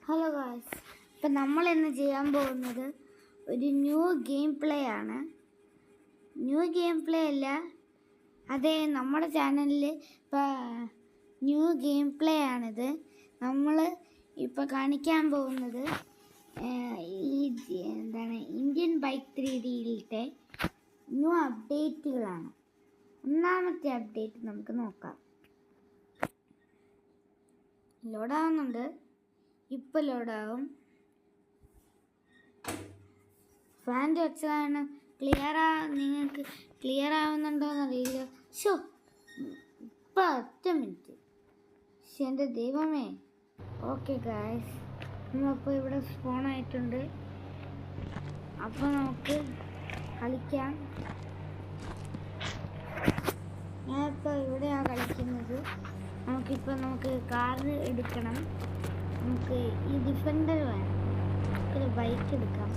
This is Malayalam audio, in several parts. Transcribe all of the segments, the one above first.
ഹലോ ഗായ്സ്, ഇപ്പം നമ്മൾ ഇന്ന് ചെയ്യാൻ പോകുന്നത് ഒരു ന്യൂ ഗെയിം പ്ലേ ആണ്. ന്യൂ ഗെയിം പ്ലേ അല്ല, അതെ, നമ്മുടെ ചാനലിൽ ഇപ്പോൾ ന്യൂ ഗെയിം പ്ലേ ആണിത്. നമ്മൾ ഇപ്പോൾ കാണിക്കാൻ പോകുന്നത് ഇന്ത്യൻ ബൈക്ക് 3Dയിലത്തെ ന്യൂ അപ്ഡേറ്റുകളാണ്. ഒന്നാമത്തെ അപ്ഡേറ്റ് നമുക്ക് നോക്കാം. ലോഡാവുന്നുണ്ട്, ഇപ്പോൾ ലോഡാവും. ഫാൻ്റെ വെച്ചതാണ് നിങ്ങൾക്ക് ക്ലിയർ ആവുന്നുണ്ടോയെന്നറിയില്ല. ഇപ്പം 10 മിനിറ്റ്. എൻ്റെ ദൈവമേ. ഓക്കെ ഗായ്സ്, നമ്മളിപ്പോൾ ഇവിടെ സ്പോൺ ആയിട്ടുണ്ട്. അപ്പോൾ നമുക്ക് കളിക്കാം. ഞാനിപ്പോൾ ഇവിടെയാണ് കളിക്കുന്നത്. നമുക്ക് കാർ എടുക്കണം. നമുക്ക് ഈ ഡിഫൻഡർ വേണം. നമുക്കൊരു ബൈക്ക് എടുക്കാം.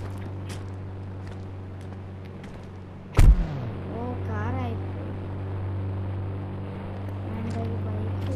കാറായിപ്പോയി. ഒരു ബൈക്ക്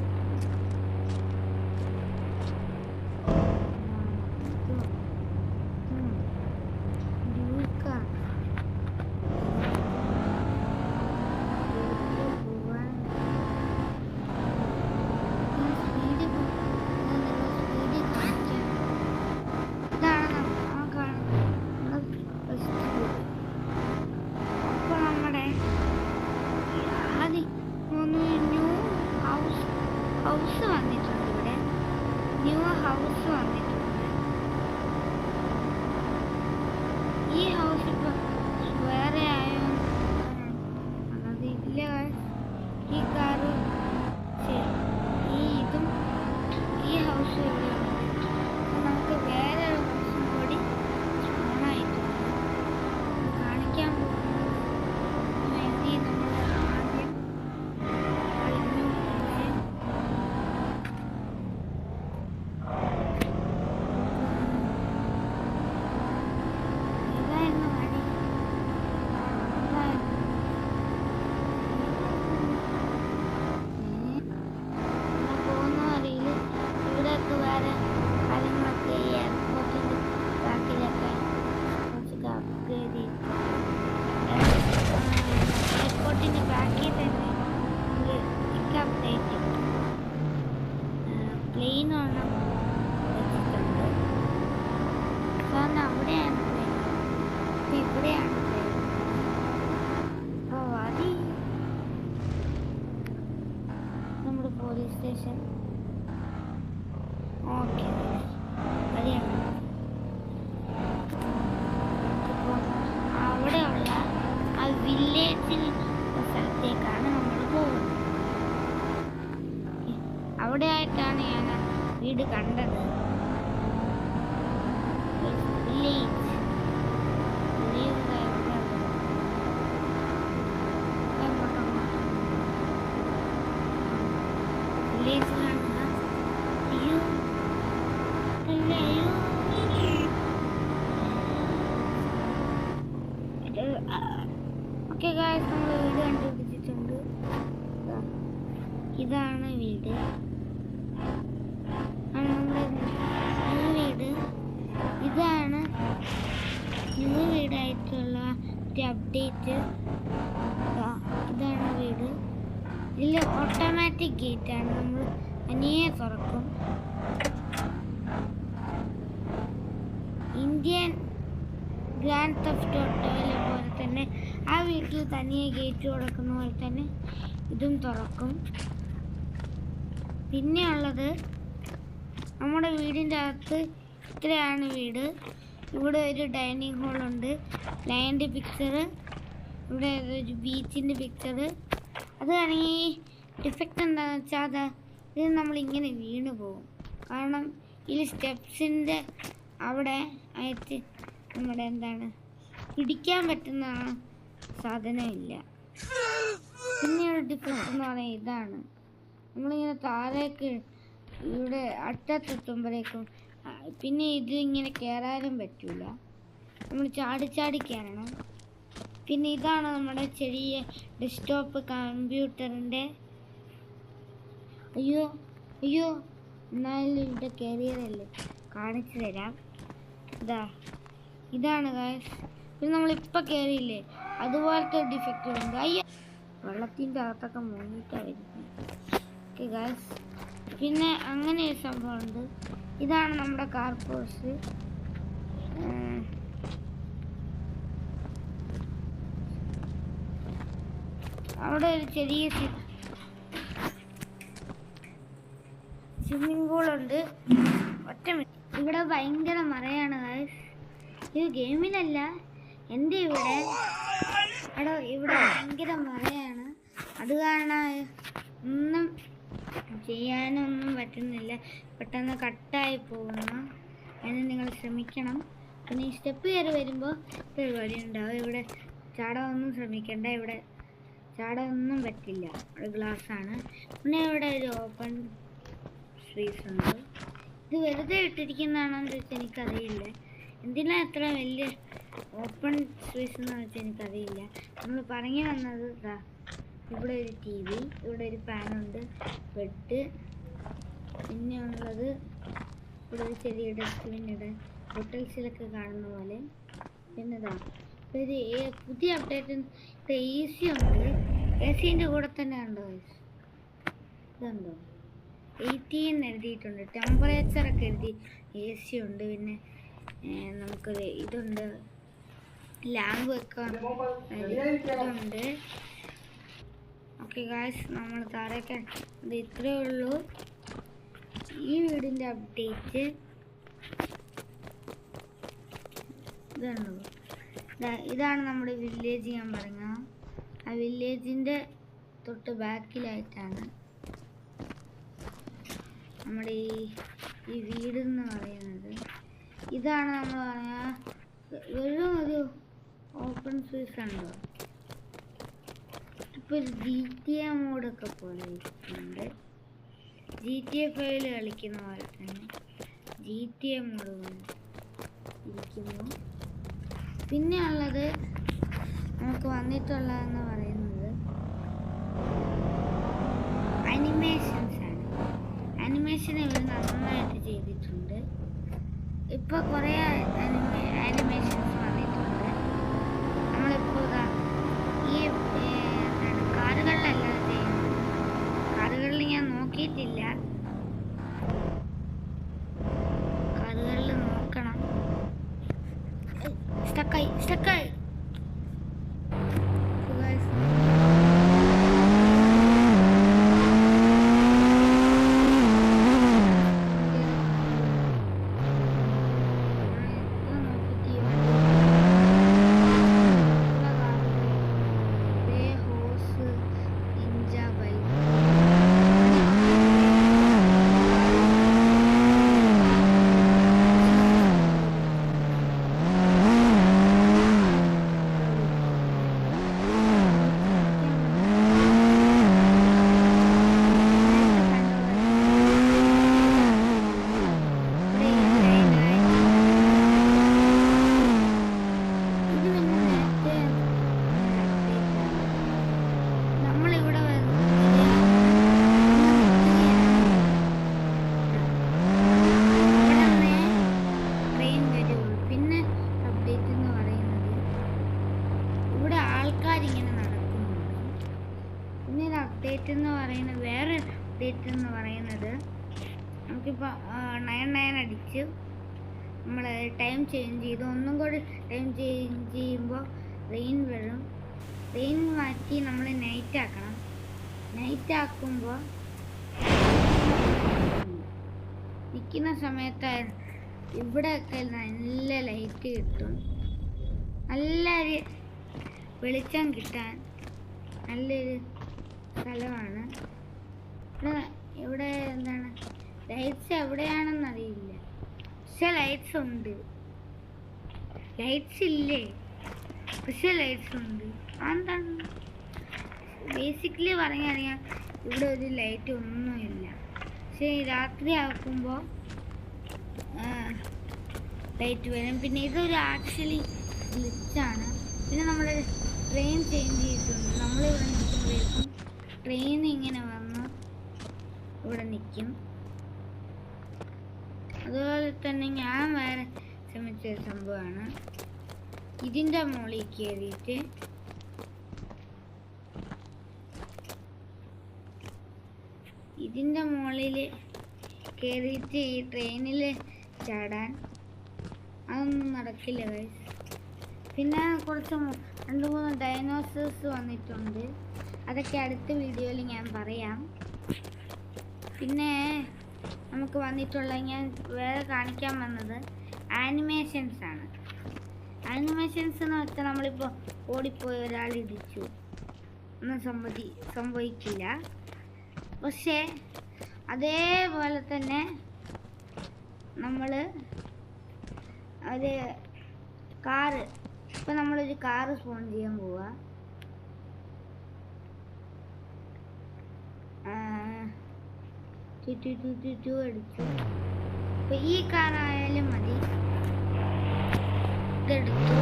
ഹൗസ് വന്നിട്ടുണ്ട്. ഇവിടെ ന്യൂ ഹൗസ് വന്നിട്ടുണ്ട്. ഈ ഹൗസ് ഇപ്പം വേറെ ആയോ അതില്ല. ഈ കാറ് ഇതും ഈ ഹൗസ് ഇവിടെയുണ്ട്. നമുക്ക് വേറെ ഒരു ഹൗസും കൂടി ഓണായിട്ടുണ്ട്. കാണിക്കാൻ പോകുന്നത് വേണ്ടി നമ്മൾ ആദ്യം എയർപോർട്ടിൻ്റെ ബാക്കിൽ തന്നെ അപ്ഡേറ്റ് പ്ലെയിൻ ആണ് വെച്ചിട്ടുണ്ട്. കാരണം അവിടെയാണ് ഇവിടെയാണ് നമ്മുടെ പോലീസ് സ്റ്റേഷൻ. ഓക്കെ, അവിടെയാണ്. അവിടെയുള്ള ആ വില്ലേജിൽ സ്ഥലത്തേക്കാണ് നമ്മൾ പോകുന്നത്. അവിടെ ആയിട്ടാണ് ഞാൻ വീട് കണ്ടത്. വില്ലേജ് ഓക്കെ ഗായ്സ്, നമ്മൾ വീട് കണ്ടുപിടിച്ചിട്ടുണ്ട്. ഇതാണ് വീട്, നമ്മുടെ ന്യൂ വീട്. ഇതാണ് ന്യൂ വീടായിട്ടുള്ള ഒരു അപ്ഡേറ്റ്. ഇതാണ് വീട്. ഇതിൽ ഓട്ടോമാറ്റിക് ഗേറ്റാണ്, നമ്മൾ തനിയെ തുറക്കും. ഇന്ത്യൻ ഗ്രാൻഡ് തെഫ്റ്റ് ഓട്ടോയിലെ പോലെ തന്നെ ആ വീട്ടിൽ തനിയെ ഗേറ്റ് തുറക്കുന്ന പോലെ തന്നെ ഇതും തുറക്കും. പിന്നെയുള്ളത് നമ്മുടെ വീടിൻ്റെ അകത്ത് ഇത്രയാണ് വീട്. ഇവിടെ ഒരു ഡൈനിങ് ഹോളുണ്ട്, ലാൻഡ് പിക്ചർ, ഇവിടെ ഒരു ബീച്ചിൻ്റെ പിക്ചർ. അത് ആണെങ്കിൽ ഡിഫക്റ്റ് എന്താണെന്ന് വെച്ചാൽ ഇത് നമ്മളിങ്ങനെ വീണ് പോകും. കാരണം ഇതിൽ സ്റ്റെപ്സിൻ്റെ അവിടെ ആയിട്ട് നമ്മുടെ പിടിക്കാൻ പറ്റുന്ന സാധനമില്ല. പിന്നെയുള്ള ഡിഫക്റ്റ് എന്ന് പറയുന്നത് ഇതാണ്. നമ്മളിങ്ങനെ താഴേക്ക് ഇവിടെ അറ്റത്തെത്തുമ്പോഴേക്കും പിന്നെ ഇത് ഇങ്ങനെ കയറാനും പറ്റില്ല. നമ്മൾ ചാടി കയറണം. പിന്നെ ഇതാണ് നമ്മുടെ ചെറിയ ഡെസ്ക്ടോപ്പ് കമ്പ്യൂട്ടറിൻ്റെ. അയ്യോ എന്നാലും ഇവിടെ കയറിയതല്ലേ. കാണിച്ചു തരാം. ഇതാണ് ഗൈസ്. പിന്നെ നമ്മളിപ്പോൾ കയറിയില്ലേ, അതുപോലത്തെ ഡിഫക്റ്റ് ഉണ്ട്. അയ്യ, വെള്ളത്തിൻ്റെ അകത്തൊക്കെ മുങ്ങിയിട്ടാണ് വരുന്നത്. ഓക്കെ ഗൈസ്, പിന്നെ അങ്ങനെ ഒരു സംഭവമുണ്ട്. ഇതാണ് നമ്മുടെ കാർ പോർച്ച്. അവിടെ ഒരു ചെറിയ സ്വിമ്മിംഗ് പൂളുണ്ട്. ഇവിടെ ഭയങ്കര മറയാണ് ഗൈസ്. ഇത് ഗെയിമിലല്ല, എൻ്റെ ഇവിടെ ഭയങ്കര മറയാണ്. അത് കാരണം ഒന്നും ചെയ്യാനൊന്നും പറ്റുന്നില്ല. പെട്ടെന്ന് കട്ടായി പോകുന്നു. അതിന് നിങ്ങൾ ശ്രമിക്കണം. പിന്നെ ഈ സ്റ്റെപ്പ് കയറി വരുമ്പോൾ പരിപാടി ഉണ്ടാവും. ഇവിടെ ചാടാനൊന്നും ശ്രമിക്കണ്ട. ഇവിടെ ചാടാനൊന്നും പറ്റില്ല. ഇവിടെ ഗ്ലാസ്സാണ്. പിന്നെ ഇവിടെ ഒരു ഓപ്പൺ സ്പേസ് ഉണ്ട്. ഇത് വെറുതെ ഇട്ടിരിക്കുന്നതാണോന്ന് ചോദിച്ചാൽ എനിക്കറിയില്ല. എന്തിനാ എത്ര വലിയ ഓപ്പൺ സ്പേസ് എന്ന് വെച്ചാൽ എനിക്കറിയില്ല. നമ്മൾ പറഞ്ഞു വന്നത് ഇവിടെ ഒരു TV, ഇവിടെ ഒരു ഫാനുണ്ട്, ബെഡ്, പിന്നെ ഉള്ളത് ഇവിടെ ഒരു ചെറിയ ഡസ്റ്റ്ബിൻ, ഹോട്ടൽസിലൊക്കെ കാണുന്ന പോലെ. പിന്നെ ഒരു പുതിയ അപ്ഡേറ്റ് AC ഉണ്ട്. AC-ൻ്റെ കൂടെ തന്നെ കണ്ടോ, ഇതുണ്ടോ 80 എന്ന് എഴുതിയിട്ടുണ്ട്. ടെമ്പറേച്ചറൊക്കെ എഴുതി AC ഉണ്ട്. പിന്നെ നമുക്കൊരു ഇതുണ്ട്, ലാമ്പ് വെക്കാൻ ഇതുണ്ട്. ഓക്കെ ഗായ്സ്, നമ്മൾ താഴേക്ക് ഇത് ഇത്രയേ ഉള്ളൂ ഈ വീടിൻ്റെ അപ്ഡേറ്റ്. ഇതുണ്ടോ, ഇതാണ് നമ്മുടെ വില്ലേജ്. ഞാൻ പറഞ്ഞ ആ വില്ലേജിൻ്റെ തൊട്ട് ബാക്കിലായിട്ടാണ് നമ്മുടെ ഈ വീടെന്ന് പറയുന്നത്. ഇതാണ് നമ്മൾ പറഞ്ഞ വെറും ഒരു ഓപ്പൺ സ്പേസ് ഉണ്ടോ. ഇപ്പോൾ ഒരു GTA മോഡൊക്കെ പോലെ ഇരിക്കുന്നുണ്ട്. GTA 5 കളിക്കുന്ന പോലെ തന്നെ GTA മോഡ് പോലെ ഇരിക്കുന്നു. പിന്നെ ഉള്ളത് നമുക്ക് വന്നിട്ടുള്ളതെന്ന് പറയുന്നത് അനിമേഷൻസ് ആണ്. അനിമേഷൻ ഇവർ നന്നായിട്ട് ചെയ്തിട്ടുണ്ട്. ഇപ്പോൾ കുറേ അനിമേഷൻസ് വന്നിട്ടുണ്ട്. നമ്മളിപ്പോൾ ഈ കാറുകളിലല്ല ചെയ്യുന്നത്. കാറുകളിൽ ഞാൻ നോക്കിയിട്ടില്ല, കാറുകളിൽ നോക്കണം. സ്റ്റക്കായി അപ്ഡേറ്റ് എന്ന് പറയുന്നത് വേറെ അപ്ഡേറ്റ് എന്ന് പറയുന്നത് നമുക്കിപ്പോൾ 99 അടിച്ച് നമ്മൾ ടൈം ചേഞ്ച് ചെയ്ത് ഒന്നും കൂടി ടൈം ചേഞ്ച് ചെയ്യുമ്പോൾ റെയിൻ വരും. റെയിൻ മാറ്റി നമ്മൾ നൈറ്റ് ആക്കണം. നൈറ്റ് ആക്കുമ്പോൾ നിൽക്കുന്ന സമയത്ത് ഇവിടെയൊക്കെ നല്ല ലൈറ്റ് കിട്ടും. നല്ലൊരു വെളിച്ചം കിട്ടാൻ നല്ലൊരു സ്ഥലമാണ്. ഇവിടെ എന്താണ് ലൈറ്റ്സ് എവിടെയാണെന്നറിയില്ല, പക്ഷെ ലൈറ്റ്സ് ഉണ്ട്. ലൈറ്റ്സ് ഇല്ലേ, പക്ഷെ ലൈറ്റ്സ് ഉണ്ട്. എന്താണ് ബേസിക്കലി പറഞ്ഞറിയാം, ഇവിടെ ഒരു ലൈറ്റ് ഒന്നുമില്ല. പക്ഷെ രാത്രി ആക്കുമ്പോൾ ലൈറ്റ് വരും. പിന്നെ ഇതൊരു ആക്ച്വലി ഗ്ലിച്ചാണ്. പിന്നെ നമ്മുടെ ട്രെയിൻ ചേഞ്ച് ചെയ്തിട്ടുണ്ട്. നമ്മളിവിടെ നിൽക്കുമ്പോഴേക്കും ട്രെയിൻ ഇങ്ങനെ വന്ന് ഇവിടെ നിൽക്കും. അതുപോലെ തന്നെ ഞാൻ വേറെ ശ്രമിച്ച സംഭവമാണ് ഇതിൻ്റെ മുകളിൽ കയറിയിട്ട് ഈ ട്രെയിനിൽ ചാടാൻ അതൊന്നും നടക്കില്ല ഗൈസ്. പിന്നെ കുറച്ച് 2-3 ഡൈനോസേഴ്സ് വന്നിട്ടുണ്ട്. അതൊക്കെ അടുത്ത വീഡിയോയിൽ ഞാൻ പറയാം. പിന്നെ നമുക്ക് വന്നിട്ടുള്ള ഞാൻ വേറെ കാണിക്കാൻ വന്നത് ആനിമേഷൻസ് ആണ്. ആനിമേഷൻസ് എന്ന് വെച്ചാൽ നമ്മളിപ്പോൾ ഓടിപ്പോയി ഒരാൾ ഇടിച്ചു ഒന്നും സംഭവിക്കില്ല. പക്ഷേ അതേപോലെ തന്നെ നമ്മൾ ഒരു കാറ്, ഇപ്പം നമ്മളൊരു കാറ് സ്പോൺ ചെയ്യാൻ പോവുക. അടിച്ചു. അപ്പോൾ ഈ കാറായാലും മതി. ഇതെടുത്തു.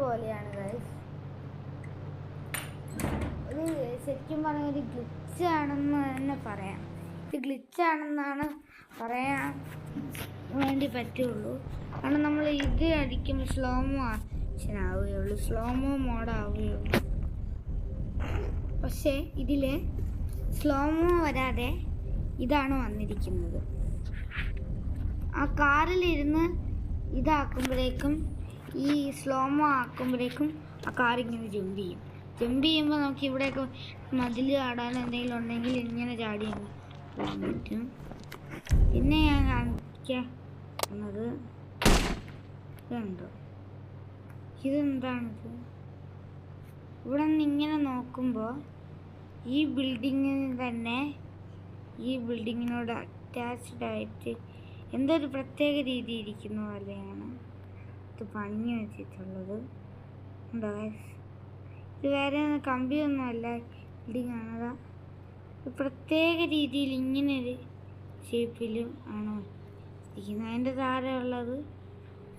പോലെയാണ് ഗൈസ്. ഇത് ശരിക്കും പറഞ്ഞ ഒരു ഗ്ലിച്ച് ആണെന്ന് തന്നെ പറയാം. ഇത് ഗ്ലിച്ചാണെന്നാണ് പറയാൻ വേണ്ടി പറ്റുള്ളൂ. കാരണം നമ്മൾ ഇത് അടിക്കുമ്പോൾ സ്ലോമോ ആക്ഷൻ ആവുകയുള്ളൂ, സ്ലോമോ മോഡാവുകയുള്ളൂ. പക്ഷേ ഇതിൽ സ്ലോമോ വരാതെ ഇതാണ് വന്നിരിക്കുന്നത്. ആ കാറിലിരുന്ന് ഇതാക്കുമ്പോഴേക്കും ഈ സ്ലോമോ ആക്കുമ്പോഴേക്കും ആ കാറിങ്ങനെ ജമ്പ് ചെയ്യുമ്പോൾ നമുക്ക് ഇവിടെയൊക്കെ മതിൽ ചാടാൻ എന്തെങ്കിലും ഉണ്ടെങ്കിൽ ഇങ്ങനെ ചാടി പോകാൻ പറ്റും. പിന്നെ ഞാൻ കാണിക്കുന്നത് ഇതുണ്ടോ, ഇതെന്താണിത്? ഇവിടെ നിന്ന് ഇങ്ങനെ നോക്കുമ്പോൾ ഈ ബിൽഡിങ്ങിന് തന്നെ ഈ ബിൽഡിങ്ങിനോട് അറ്റാച്ച്ഡ് ആയിട്ട് എന്തോ ഒരു പ്രത്യേക രീതി ഇരിക്കുന്ന പോലെയാണ് ഇത് പണിഞ്ഞു വെച്ചിട്ടുള്ളത്. ഉണ്ടോ? ഇത് വേറെ കമ്പിയൊന്നുമല്ല, ബിൽഡിംഗ് ആണത്. പ്രത്യേക രീതിയിൽ ഇങ്ങനൊരു ഷേപ്പിലും ആണ് ഇരിക്കുന്നത്. അതിൻ്റെ താഴെ ഉള്ളത്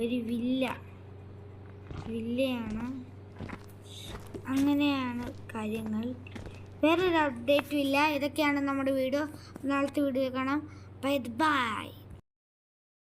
ഒരു വില്ലയാണ്. അങ്ങനെയാണ് കാര്യങ്ങൾ. വേറൊരു അപ്ഡേറ്റും ഇല്ല. ഇതൊക്കെയാണ് നമ്മുടെ വീഡിയോ. നാളത്തെ വീഡിയോ കാണാം. ബൈ.